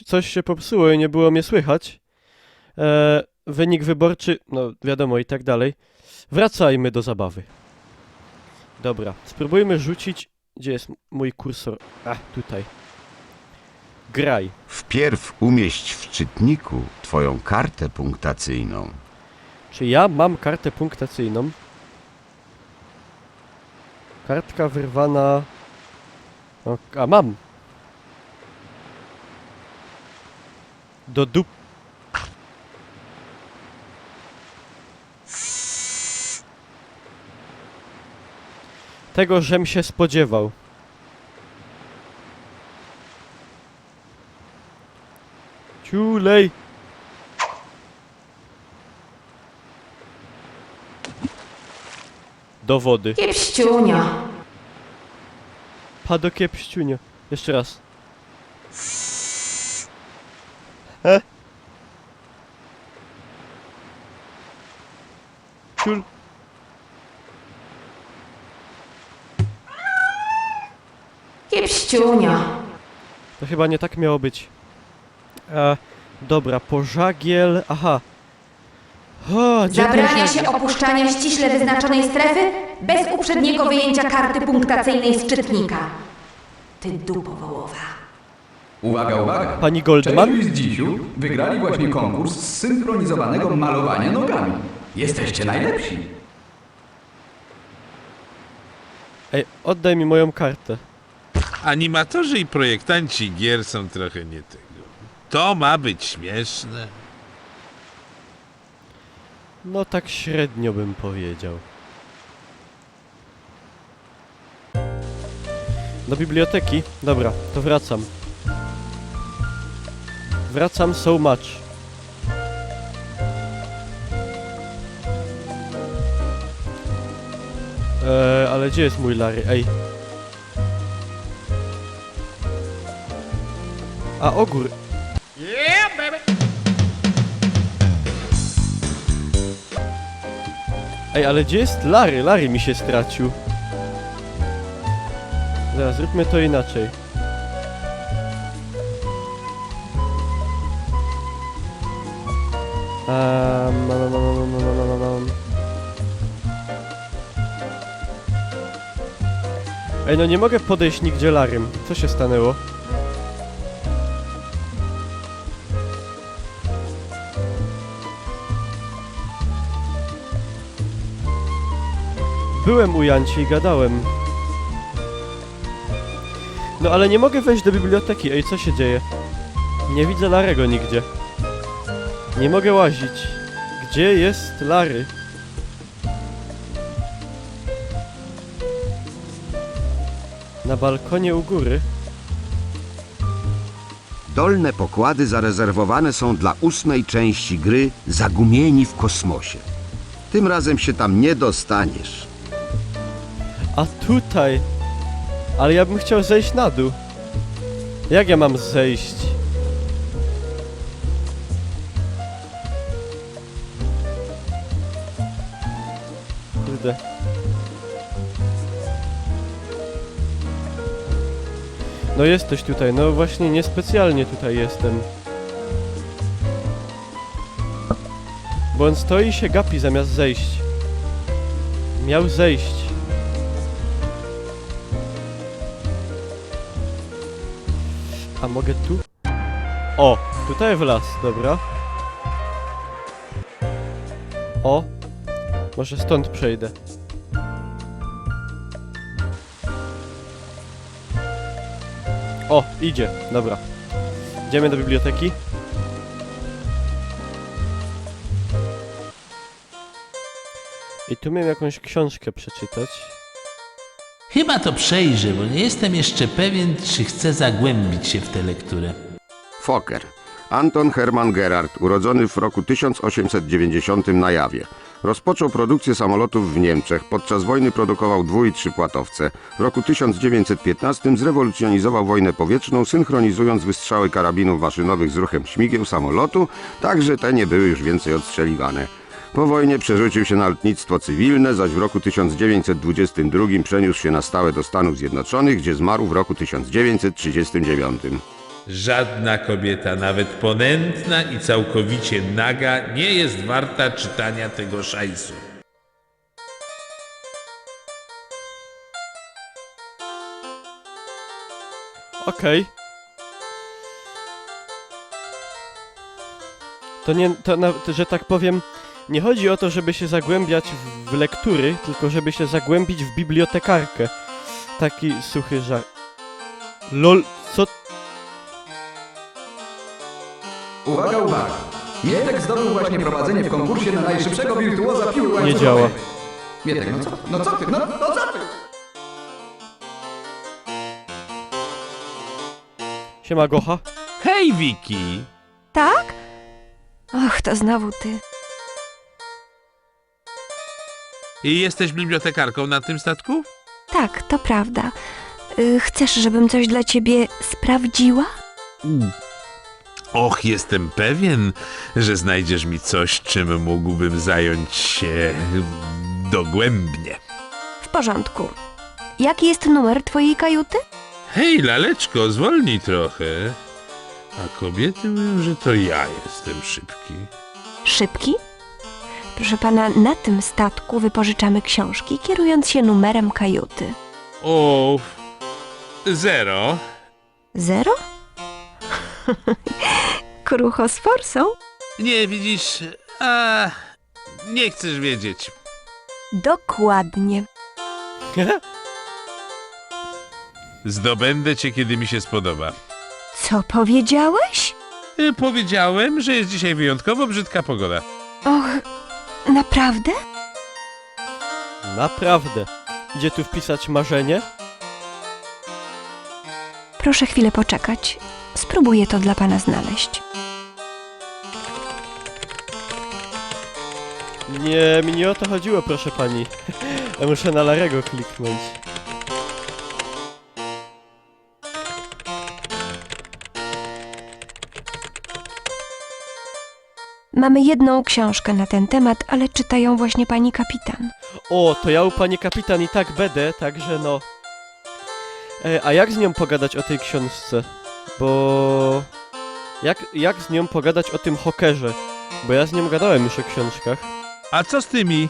coś się popsuło i nie było mnie słychać. Wynik wyborczy, no wiadomo i tak dalej. Wracajmy do zabawy. Dobra, spróbujmy rzucić... Gdzie jest mój kursor? A, tutaj. Graj. Wpierw umieść w czytniku twoją kartę punktacyjną. Czy ja mam kartę punktacyjną? Kartka wyrwana... O, a mam! Do dup... Tego, żem się spodziewał. Ciulej! Do wody. Kiepściunio. Pado kiepściunio. Jeszcze raz. Ciul. Kiepściunio. To chyba nie tak miało być. Dobra, pożagiel... Aha. O, gdzie Zabrania pożagiel? się opuszczania ściśle wyznaczonej strefy bez uprzedniego wyjęcia karty punktacyjnej z czytnika. Ty dupo wołowa. Uwaga, uwaga! Pani Goldman? Cześć, Dzisiu wygrali właśnie konkurs zsynchronizowanego malowania nogami. Jesteście najlepsi! Ej, oddaj mi moją kartę. Animatorzy i projektanci gier są trochę nie tego. To ma być śmieszne. No tak średnio bym powiedział. Do biblioteki? Dobra, to wracam. Wracam so much. Ale gdzie jest mój Larry? Ej. A, ogór. Ej, ale gdzie jest Larry? Larry mi się stracił. Zaraz, zróbmy to inaczej. Ej, no nie mogę podejść nigdzie Larrym. Co się stanęło? Byłem u Janci i gadałem. No ale nie mogę wejść do biblioteki. Ej, co się dzieje? Nie widzę Larego nigdzie. Nie mogę łazić. Gdzie jest Larry? Na balkonie u góry? Dolne pokłady zarezerwowane są dla 8. części gry Zagumieni w kosmosie. Tym razem się tam nie dostaniesz. A tutaj! Ale ja bym chciał zejść na dół. Jak ja mam zejść? Kurde. No jesteś tutaj, no właśnie niespecjalnie tutaj jestem. Bo on stoi i się gapi zamiast zejść. Miał zejść. A mogę tu? O! Tutaj w las, dobra. O! Może stąd przejdę. O! Idzie, dobra. Idziemy do biblioteki. I tu miałem jakąś książkę przeczytać. Chyba to przejrzę, bo nie jestem jeszcze pewien, czy chcę zagłębić się w tę lekturę. Fokker. Anton Hermann Gerhard, urodzony w roku 1890 na Jawie. Rozpoczął produkcję samolotów w Niemczech. Podczas wojny produkował dwu- i trzypłatowce. W roku 1915 zrewolucjonizował wojnę powietrzną, synchronizując wystrzały karabinów maszynowych z ruchem śmigieł samolotu, tak że te nie były już więcej odstrzeliwane. Po wojnie przerzucił się na lotnictwo cywilne, zaś w roku 1922 przeniósł się na stałe do Stanów Zjednoczonych, gdzie zmarł w roku 1939. Żadna kobieta, nawet ponętna i całkowicie naga, nie jest warta czytania tego szajsu. Okej. To nie, że tak powiem, nie chodzi o to, żeby się zagłębiać w lektury, tylko żeby się zagłębić w bibliotekarkę. Taki suchy żar... LOL, co? Uwaga, uwaga! Mietek zdobył właśnie prowadzenie w konkursie na najszybszego wirtuoza piły łańcuchowej. Nie działa. Mietek, no co ty? No co ty? Siema Gocha. Hej, Wiki! Tak? Och, to znowu ty. I jesteś bibliotekarką na tym statku? Tak, to prawda. Chcesz, żebym coś dla ciebie sprawdziła? Och, jestem pewien, że znajdziesz mi coś, czym mógłbym zająć się dogłębnie. W porządku. Jaki jest numer twojej kajuty? Hej, laleczko, zwolnij trochę. A kobiety mówią, że to ja jestem szybki. Szybki? Proszę pana, na tym statku wypożyczamy książki, kierując się numerem kajuty. O, 0. 0? Krucho z forsą? Nie widzisz, nie chcesz wiedzieć. Dokładnie. Zdobędę cię, kiedy mi się spodoba. Co powiedziałeś? Powiedziałem, że jest dzisiaj wyjątkowo brzydka pogoda. Och, naprawdę? Naprawdę. Idzie tu wpisać marzenie? Proszę chwilę poczekać. Spróbuję to dla pana znaleźć. Nie, mi nie o to chodziło, proszę pani. Ja muszę na Larego kliknąć. Mamy jedną książkę na ten temat, ale czyta ją właśnie pani kapitan. O, to ja u pani kapitan i tak będę, także no... a jak z nią pogadać o tej książce? Bo... Jak z nią pogadać o tym hokerze? Bo ja z nią gadałem już o książkach. A co z tymi?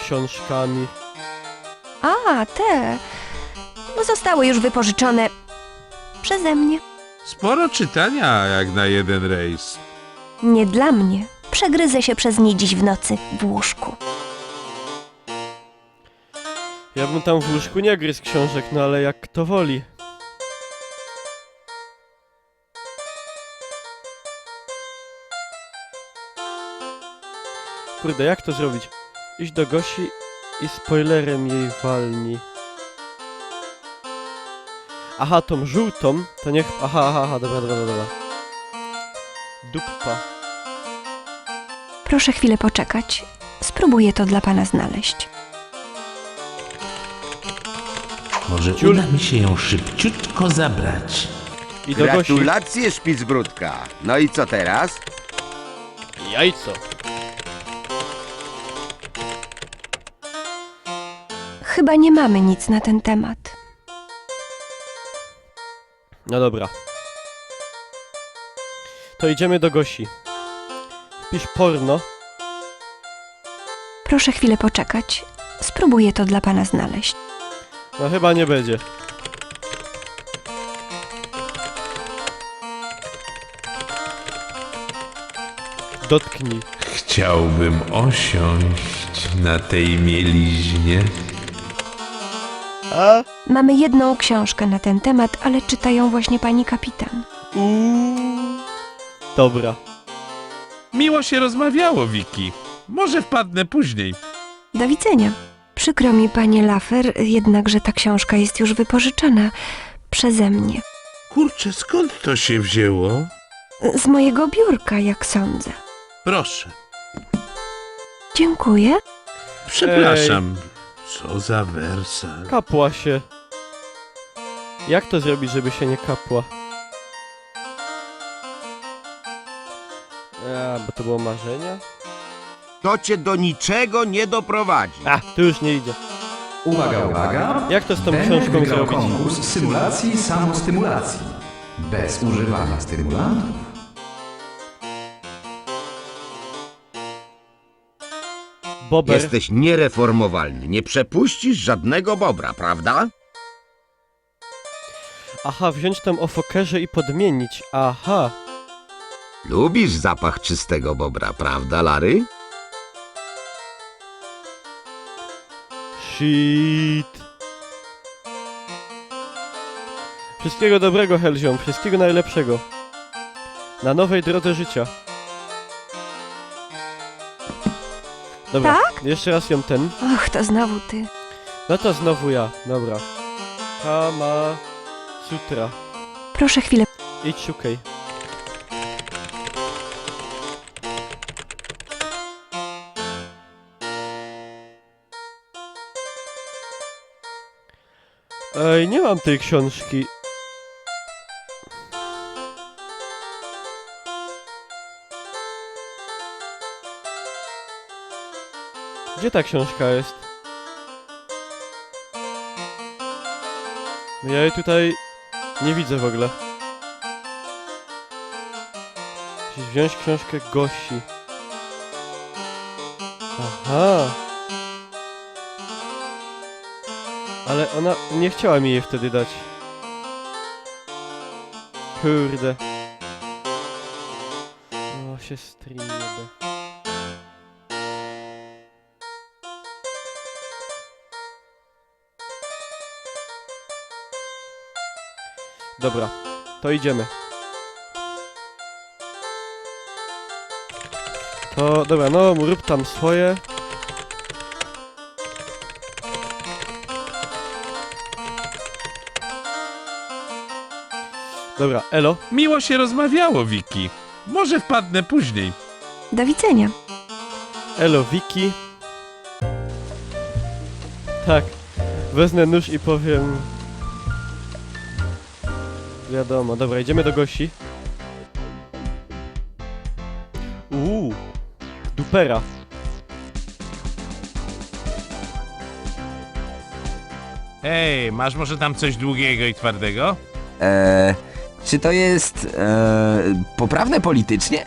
Książkami. A, te. Bo zostały już wypożyczone przeze mnie. Sporo czytania jak na jeden rejs. Nie dla mnie. Przegryzę się przez nie dziś w nocy w łóżku. Ja bym tam w łóżku nie gryzł książek, no ale jak kto woli. Kurde, jak to zrobić? Iść do Gosi i spoilerem jej walni. Aha, tą żółtą, to niech... Aha, dobra. Duppa. Proszę chwilę poczekać. Spróbuję to dla pana znaleźć. Może Ciul. uda mi się ją szybciutko zabrać. I do Gosi. Gratulacje, Szpicbrudka. No i co teraz? Jajco. Chyba nie mamy nic na ten temat. No dobra. To idziemy do Gosi. Wpisz porno. Proszę chwilę poczekać. Spróbuję to dla pana znaleźć. No chyba nie będzie. Dotknij. Chciałbym osiąść na tej mieliźnie. A? Mamy jedną książkę na ten temat, ale czyta ją właśnie pani kapitan. Dobra. Miło się rozmawiało, Wiki. Może wpadnę później. Do widzenia. Przykro mi, panie Lafer, jednakże ta książka jest już wypożyczona przeze mnie. Kurczę, skąd to się wzięło? Z mojego biurka, jak sądzę. Proszę. Dziękuję. Przepraszam. Co za wersal. Kapła się. Jak to zrobić, żeby się nie kapła? Bo to było marzenia? To cię do niczego nie doprowadzi. Tu już nie idzie. Uwaga, uwaga. Jak to z tą Bennett książką wygrał zrobić? konkurs symulacji samostymulacji. Bez używania stymulantów. Bober. Jesteś niereformowalny. Nie przepuścisz żadnego bobra, prawda? Aha, wziąć tam o fokerze i podmienić. Aha. Lubisz zapach czystego bobra, prawda, Larry? Shit. Wszystkiego dobrego, Helziom. Wszystkiego najlepszego. Na nowej drodze życia. Dobra, jeszcze raz ją ten. Och, to znowu ty. No to znowu ja, dobra. Kama Sutra. Proszę chwilę. Idź szukaj. Ej, nie mam tej książki. Gdzie ta książka jest? Ja jej tutaj nie widzę w ogóle. Musisz wziąć książkę Gosi. Aha. Ale ona nie chciała mi jej wtedy dać. Kurde. O, się stream jebe. Dobra, to idziemy. To, dobra, no rób tam swoje. Dobra, elo. Miło się rozmawiało, Wiki. Może wpadnę później. Do widzenia. Elo, Wiki. Tak, wezmę nóż i powiem... Wiadomo, dobra, idziemy do Gosi. Dupera. Hej, masz może tam coś długiego i twardego? Czy to jest poprawne politycznie?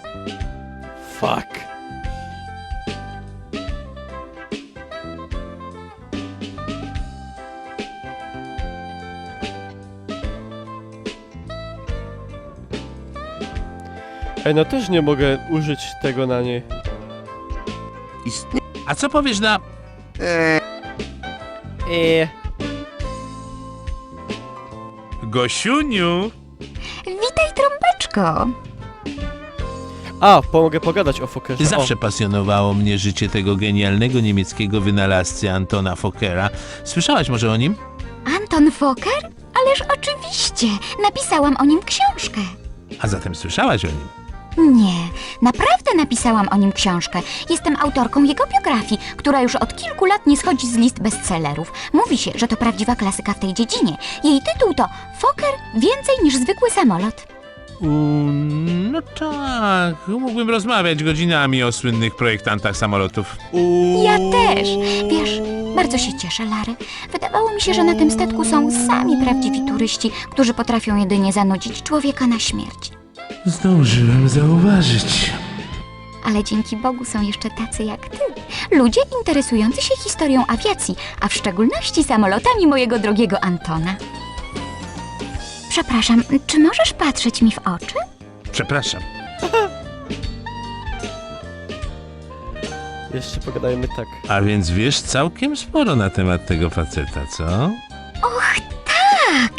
Fuck. Ej, no też nie mogę użyć tego na niej. A co powiesz na... Gosiuniu? Witaj, trąbeczko. A, pomogę pogadać o Fokerze. Zawsze pasjonowało mnie życie tego genialnego niemieckiego wynalazcy Antona Fockera. Słyszałaś może o nim? Anton Fokker? Ależ oczywiście. Napisałam o nim książkę. A zatem słyszałaś o nim? Nie, naprawdę napisałam o nim książkę. Jestem autorką jego biografii, która już od kilku lat nie schodzi z list bestsellerów. Mówi się, że to prawdziwa klasyka w tej dziedzinie. Jej tytuł to Fokker więcej niż zwykły samolot. No tak, mógłbym rozmawiać godzinami o słynnych projektantach samolotów. Ja też. Wiesz, bardzo się cieszę, Larry. Wydawało mi się, że na tym statku są sami prawdziwi turyści, którzy potrafią jedynie zanudzić człowieka na śmierć. Zdążyłem zauważyć. Ale dzięki Bogu są jeszcze tacy jak ty. Ludzie interesujący się historią awiacji, a w szczególności samolotami mojego drogiego Antona. Przepraszam, czy możesz patrzeć mi w oczy? Przepraszam. Jeszcze pogadajmy tak. A więc wiesz całkiem sporo na temat tego faceta, co? Och, tak!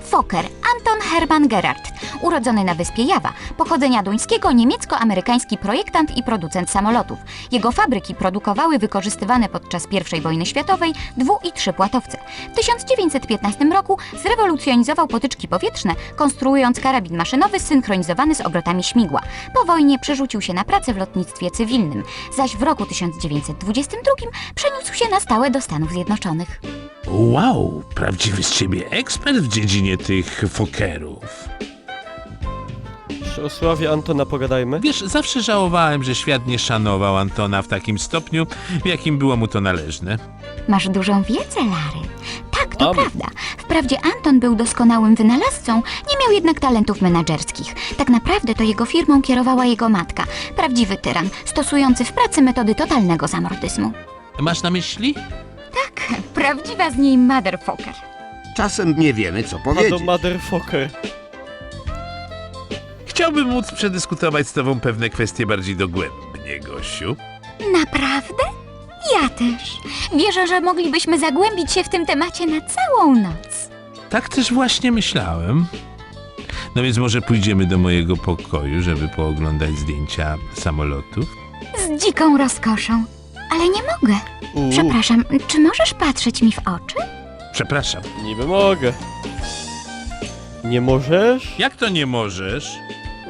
Fokker Anton Hermann Gerhardt, urodzony na wyspie Jawa, pochodzenia duńskiego, niemiecko-amerykański projektant i producent samolotów. Jego fabryki produkowały wykorzystywane podczas I wojny światowej dwu- i trzypłatowce. W 1915 roku zrewolucjonizował potyczki powietrzne, konstruując karabin maszynowy zsynchronizowany z obrotami śmigła. Po wojnie przerzucił się na pracę w lotnictwie cywilnym, zaś w roku 1922 przeniósł się na stałe do Stanów Zjednoczonych. Wow, prawdziwy z ciebie ekspert w dziedzinie tych Fockerów. Jeszcze o sławie Antona pogadajmy. Wiesz, zawsze żałowałem, że świat nie szanował Antona w takim stopniu, w jakim było mu to należne. Masz dużą wiedzę, Larry. Tak, to Am. prawda. Wprawdzie Anton był doskonałym wynalazcą, nie miał jednak talentów menadżerskich. Tak naprawdę to jego firmą kierowała jego matka. Prawdziwy tyran, stosujący w pracy metody totalnego zamordyzmu. Masz na myśli? Tak, prawdziwa z niej motherfucker. Czasem nie wiemy, co A do powiedzieć. motherfucker. Chciałbym móc przedyskutować z tobą pewne kwestie bardziej dogłębnie, Gosiu. Naprawdę? Ja też. Wierzę, że moglibyśmy zagłębić się w tym temacie na całą noc. Tak też właśnie myślałem. No więc może pójdziemy do mojego pokoju, żeby pooglądać zdjęcia samolotów? Z dziką rozkoszą. Ale nie mogę. Przepraszam, czy możesz patrzeć mi w oczy? Przepraszam. Niby mogę. Nie możesz? Jak to nie możesz?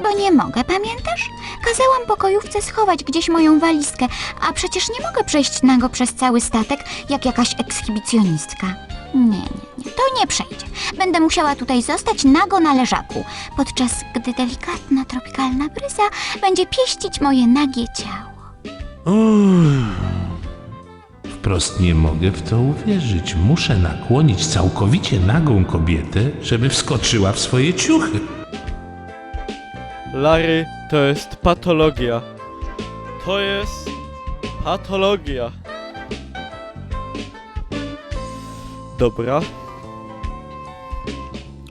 Bo nie mogę, pamiętasz? Kazałam pokojówce schować gdzieś moją walizkę, a przecież nie mogę przejść nago przez cały statek, jak jakaś ekshibicjonistka. Nie, to nie przejdzie. Będę musiała tutaj zostać nago na leżaku, podczas gdy delikatna, tropikalna bryza będzie pieścić moje nagie ciało. Wprost nie mogę w to uwierzyć. Muszę nakłonić całkowicie nagą kobietę, żeby wskoczyła w swoje ciuchy. Larry, to jest patologia. To jest patologia. Dobra.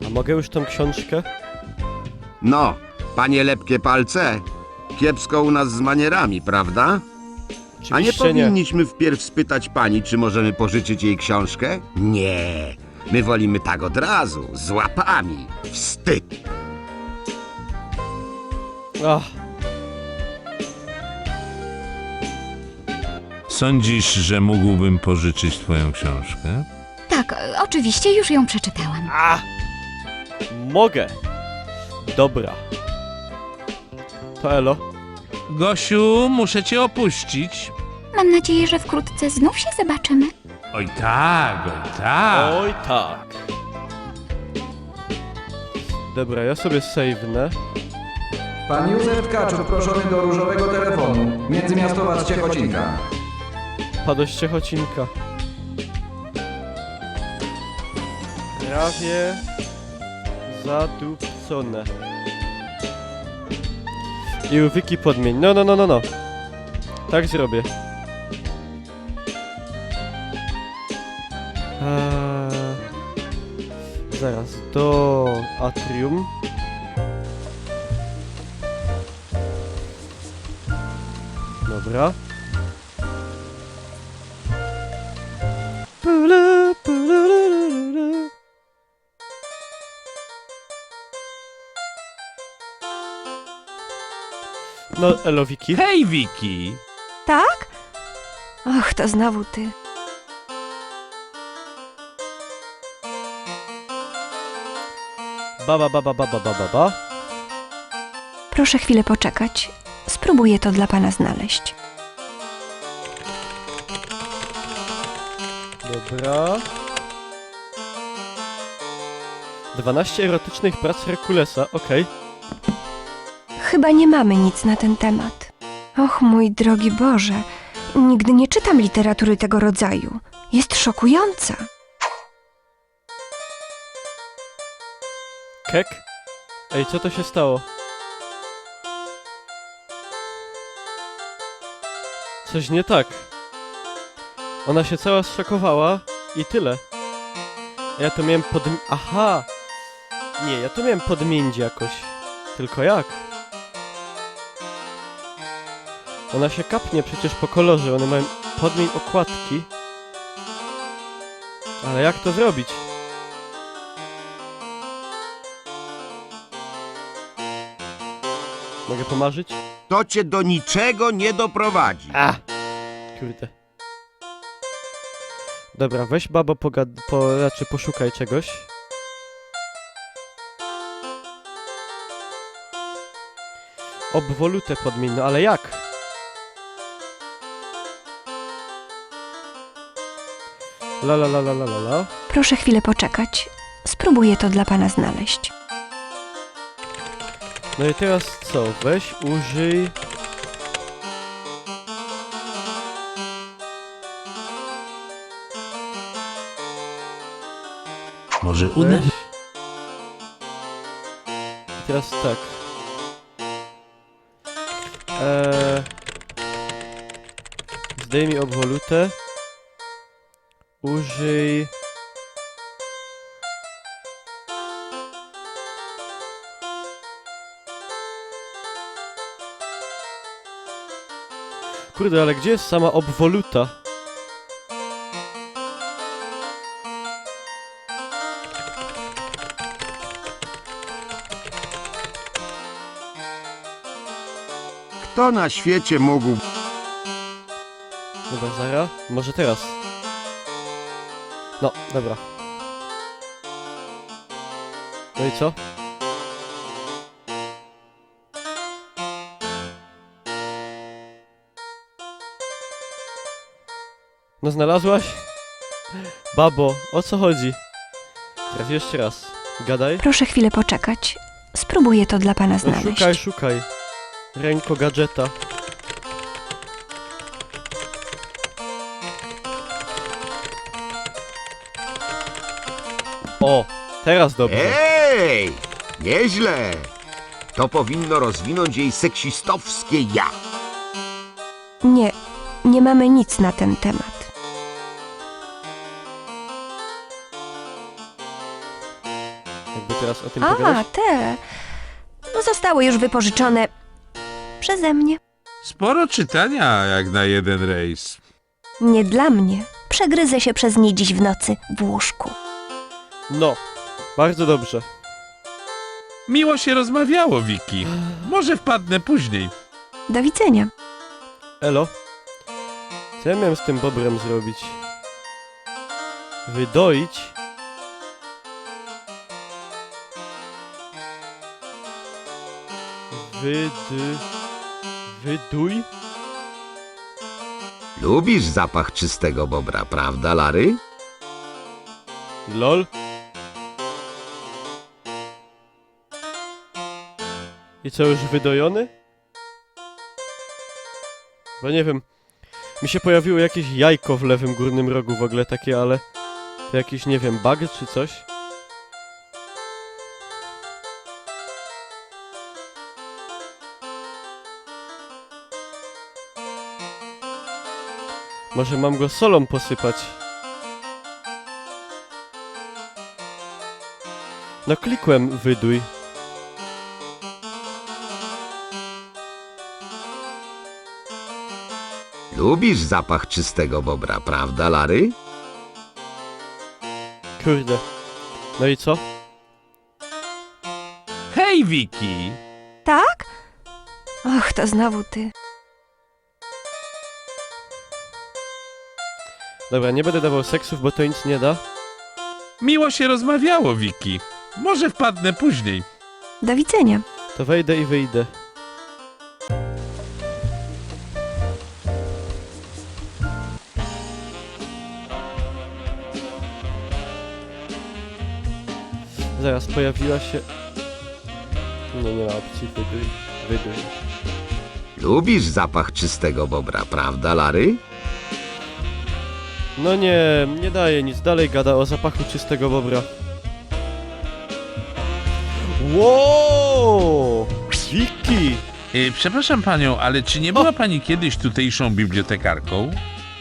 A mogę już tą książkę? No, panie lepkie palce, kiepsko u nas z manierami, prawda? A nie Oczywiście nie. powinniśmy wpierw spytać pani, czy możemy pożyczyć jej książkę? Nie, my wolimy tak od razu, z łapami. Wstyd! Ach, Sądzisz, że mógłbym pożyczyć twoją książkę? Tak, oczywiście już ją przeczytałam. mogę. Dobra. To elo. Gosiu, muszę cię opuścić. Mam nadzieję, że wkrótce znów się zobaczymy. Oj tak, oj tak. Oj tak. Dobra, ja sobie save'nę. Pan Józef Kaczuk proszony do różowego telefonu. Międzymiastowa Ciechocinka. Padł z Ciechocinka. Prawie zadupcone. I u Wiki podmień. No. Tak zrobię. Zaraz, do atrium. Dobra. No, elo Wiki. Hej, Wiki! Tak? Och, to znowu ty. Ba. Proszę chwilę poczekać. Spróbuję to dla pana znaleźć. Dobra. 12 erotycznych prac Herkulesa, okej. Chyba nie mamy nic na ten temat. Och, mój drogi Boże, nigdy nie czytam literatury tego rodzaju. Jest szokująca. Kek? Ej, co to się stało? Coś nie tak. Ona się cała zszokowała i tyle. A ja to miałem Aha! Nie, ja to miałem podmienić jakoś. Tylko jak? Ona się kapnie przecież po kolorze, one mają podmień okładki. Ale jak to zrobić? Mogę pomarzyć? To cię do niczego nie doprowadzi. A! Kurde. Dobra, weź babo raczej poszukaj czegoś. Obwolutę podmień, no ale jak? La. Proszę chwilę poczekać. Spróbuję to dla pana znaleźć. No i teraz co? Weź, użyj... Może uda Weź. I teraz tak. Zdejmij obwolutę. Użyj... Kurde, ale gdzie jest sama obwoluta? Kto na świecie mógł... Dobra, Zara. Może teraz. No, dobra. No i co? No znalazłaś? Babo, o co chodzi? Teraz jeszcze raz. Gadaj. Proszę chwilę poczekać. Spróbuję to dla pana No znaleźć. szukaj, szukaj. Ręko gadżeta. O, teraz dobrze. Ej! Nieźle! To powinno rozwinąć jej seksistowskie ja. Nie, nie mamy nic na ten temat. Jakby teraz o tym A, pogadać. te. No zostały już wypożyczone przeze mnie. Sporo czytania jak na jeden rejs. Nie dla mnie. Przegryzę się przez nie dziś w nocy w łóżku. No, bardzo dobrze. Miło się rozmawiało, Wiki. Może wpadnę później. Do widzenia. Elo? Co ja miałem z tym bobrem zrobić? Wydoić? Wyduj? Lubisz zapach czystego bobra, prawda, Larry? LOL? I co, już wydojony? Bo nie wiem. Mi się pojawiło jakieś jajko w lewym górnym rogu w ogóle takie, ale... To jakiś, nie wiem, bug czy coś? Może mam go solą posypać? No klikłem wyduj. Lubisz zapach czystego bobra, prawda, Larry? Kurde. No i co? Hej, Wiki! Tak? Och, to znowu ty. Dobra, nie będę dawał seksów, bo to nic nie da. Miło się rozmawiało, Wiki. Może wpadnę później. Do widzenia. To wejdę i wyjdę. Zaraz pojawiła się... Nie, nie ma opcji wyduj. Wyduj. Lubisz zapach czystego bobra, prawda, Larry? No nie, nie daje nic. Dalej gada o zapachu czystego bobra. Wow! Wiki! Przepraszam panią, ale czy nie była pani kiedyś tutejszą bibliotekarką?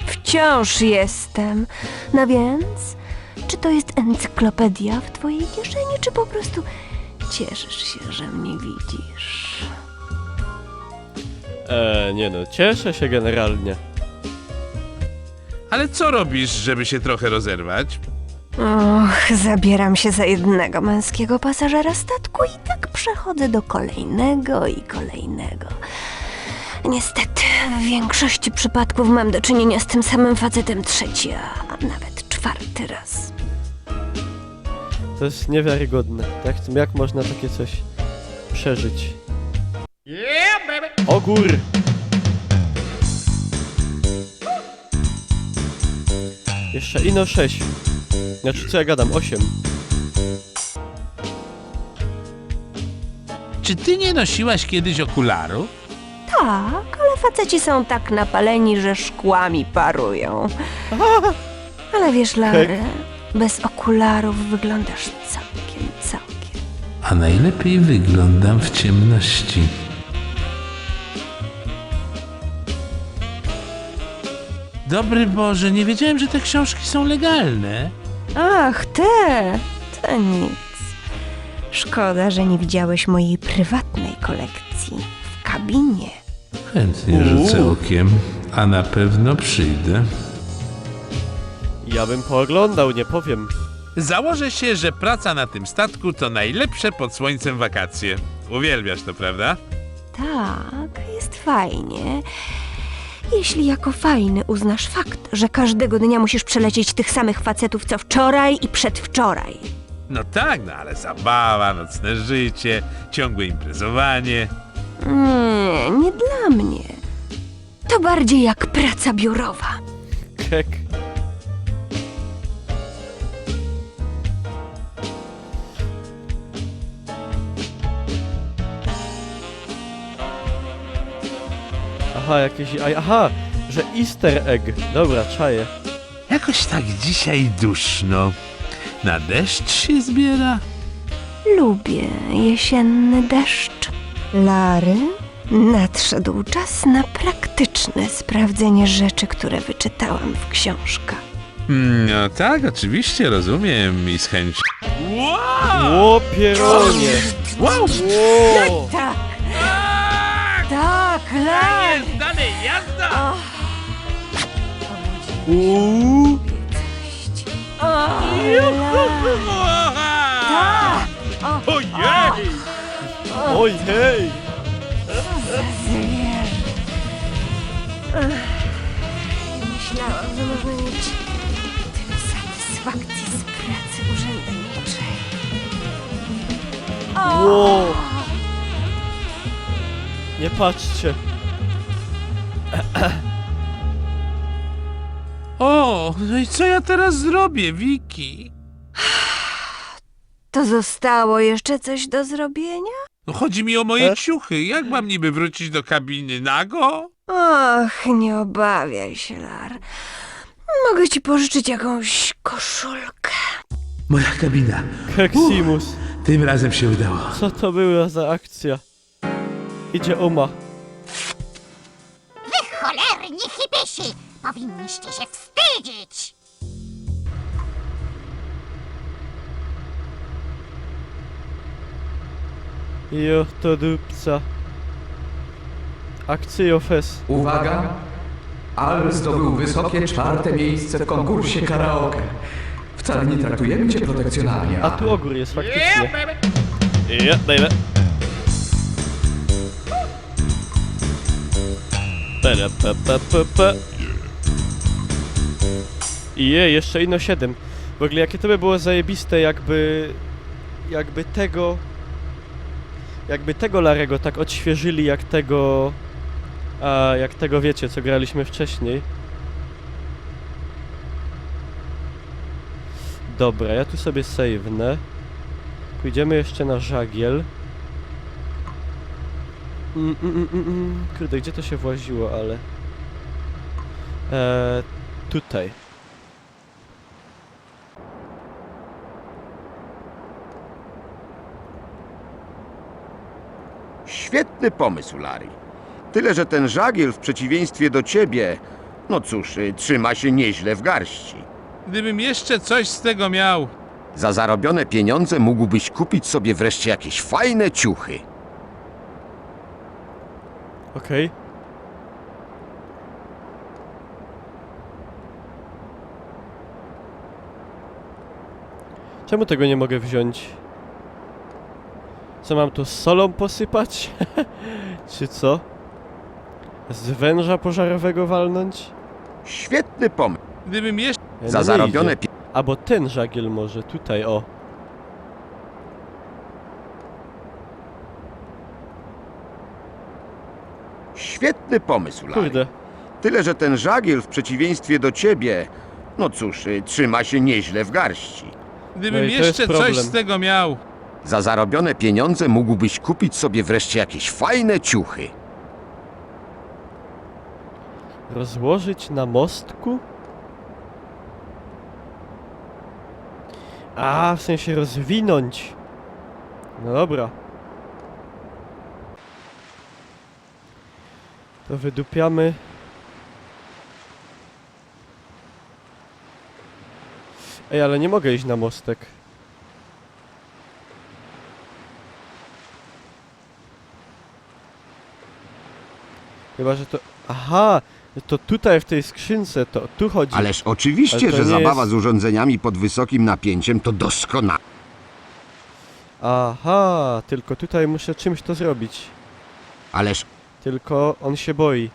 Wciąż jestem. No więc, czy to jest encyklopedia w twojej kieszeni, czy po prostu cieszysz się, że mnie widzisz? Nie no, cieszę się generalnie. Ale co robisz, żeby się trochę rozerwać? Och, zabieram się za jednego męskiego pasażera statku i tak przechodzę do kolejnego i kolejnego. Niestety, w większości przypadków mam do czynienia z tym samym facetem trzeci, a nawet czwarty raz. To jest niewiarygodne. Jak można takie coś przeżyć? Ogór! Jeszcze ino 6. Znaczy co ja gadam? 8. czy ty nie nosiłaś kiedyś okularów? Tak, ale faceci są tak napaleni, że szkłami parują. Ale wiesz, Larry, bez okularów wyglądasz całkiem. A najlepiej wyglądam w ciemności. Dobry Boże, nie wiedziałem, że te książki są legalne. Ach, to nic. Szkoda, że nie widziałeś mojej prywatnej kolekcji w kabinie. Chętnie rzucę okiem, a na pewno przyjdę. Ja bym pooglądał, nie powiem. Założę się, że praca na tym statku to najlepsze pod słońcem wakacje. Uwielbiasz to, prawda? Tak, jest fajnie. Jeśli jako fajny uznasz fakt, że każdego dnia musisz przelecieć tych samych facetów co wczoraj i przedwczoraj. No tak, no ale zabawa, nocne życie, ciągłe imprezowanie. Nie dla mnie. To bardziej jak praca biurowa. Kek. Aha, jakieś... Aha, że easter egg. Dobra, czaję. Jakoś tak dzisiaj duszno. Na deszcz się zbiera? Lubię jesienny deszcz. Larry, nadszedł czas na praktyczne sprawdzenie rzeczy, które wyczytałam w książkach. No tak, oczywiście, rozumiem i z chęcią. Ło, pieronie. Wow! Ło. Tak! Tak, Larry! Dalej, jazda! Uuu. Ojej! Oj, hej. Myślałam, że można mieć tyle satysfakcji z pracy urzędniczej. Ło. Nie patrzcie. O, no i co ja teraz zrobię, Wiki? To zostało jeszcze coś do zrobienia? No chodzi mi o moje ciuchy. Jak mam niby wrócić do kabiny nago? Och, nie obawiaj się, Lar. Mogę ci pożyczyć jakąś koszulkę. Moja kabina. Keksimus. Tym razem się udało. Co to była za akcja? Idzie Uma. Wy cholerni hipisi! Powinniście się wstydzić! Jo, to dupca. Akcyjofes. Uwaga! Al zdobył wysokie 4. miejsce w konkursie karaoke. Wcale nie traktujemy cię protekcjonalnie. A tu ogór jest faktycznie. Ja, baby. Je, jeszcze ino 7. W ogóle jakie to by było zajebiste, jakby tego Larego tak odświeżyli jak tego wiecie, co graliśmy wcześniej. Dobra, ja tu sobie save'nę. Pójdziemy jeszcze na żagiel. Kurde, gdzie to się właziło, ale... tutaj. Świetny pomysł, Larry. Tyle, że ten żagiel w przeciwieństwie do ciebie, no cóż, trzyma się nieźle w garści. Gdybym jeszcze coś z tego miał. Za zarobione pieniądze mógłbyś kupić sobie wreszcie jakieś fajne ciuchy. Okej. Czemu tego nie mogę wziąć? Co mam tu z solą posypać? Czy co? Z węża pożarowego walnąć? Świetny pomysł. Gdybym jeszcze... Za zarobione pieniądze. Albo ten żagiel może, tutaj, o. Świetny pomysł, Larry. Kurde. Tyle, że ten żagiel w przeciwieństwie do ciebie, no cóż, trzyma się nieźle w garści. Gdybym No i to jest jeszcze coś problem. z tego miał. Za zarobione pieniądze mógłbyś kupić sobie wreszcie jakieś fajne ciuchy. Rozłożyć na mostku? A, w sensie rozwinąć. No dobra. To wydupiamy. Ej, ale nie mogę iść na mostek. Chyba, że to... Aha! To tutaj w tej skrzynce, to tu chodzi. Ależ oczywiście, Ale to że nie zabawa jest- z urządzeniami pod wysokim napięciem to doskonale. Aha, tylko tutaj muszę czymś to zrobić. Ależ Tylko on się boi.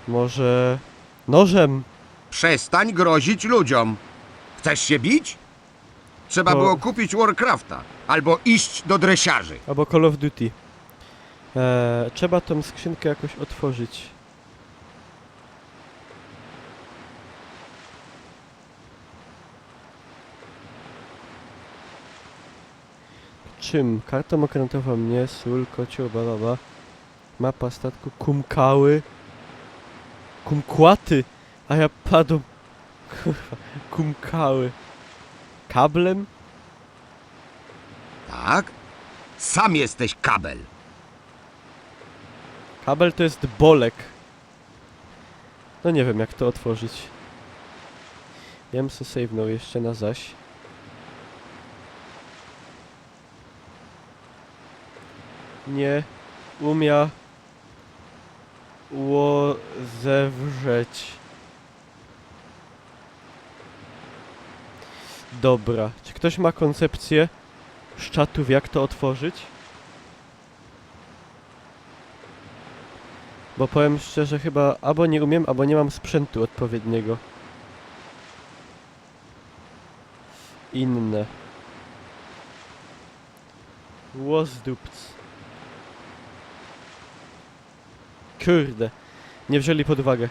Może... Nożem? przestań grozić ludziom. Chcesz się bić? Trzeba To- było kupić Warcrafta albo iść do dresiarzy. Albo Call of Duty. Trzeba tą skrzynkę jakoś otworzyć. Czym? Kartą okrętową nie, sól, kocioł, balaba. Mapa statku, kumkały. Kumkłaty! A ja padł. Kurwa, kumkały. Kablem? Tak? Sam jesteś kabel. Kabel to jest bolek. No nie wiem jak to otworzyć. Ja bym se save'nął jeszcze na zaś. Nie umia zewrzeć. Dobra. Czy ktoś ma koncepcję z czatów jak to otworzyć? Bo powiem szczerze, chyba albo nie umiem, albo nie mam sprzętu odpowiedniego. Inne. Łozdupc. Kurde. Nie wzięli pod uwagę.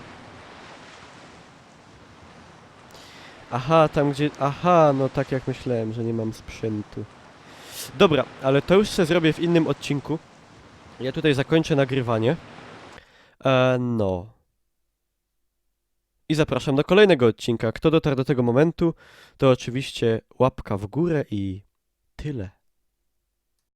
Aha, tam gdzie... Aha, no tak jak myślałem, że nie mam sprzętu. Dobra, ale to już sobie zrobię w innym odcinku. Ja tutaj zakończę nagrywanie. No. I zapraszam do kolejnego odcinka. Kto dotarł do tego momentu, to oczywiście łapka w górę i tyle.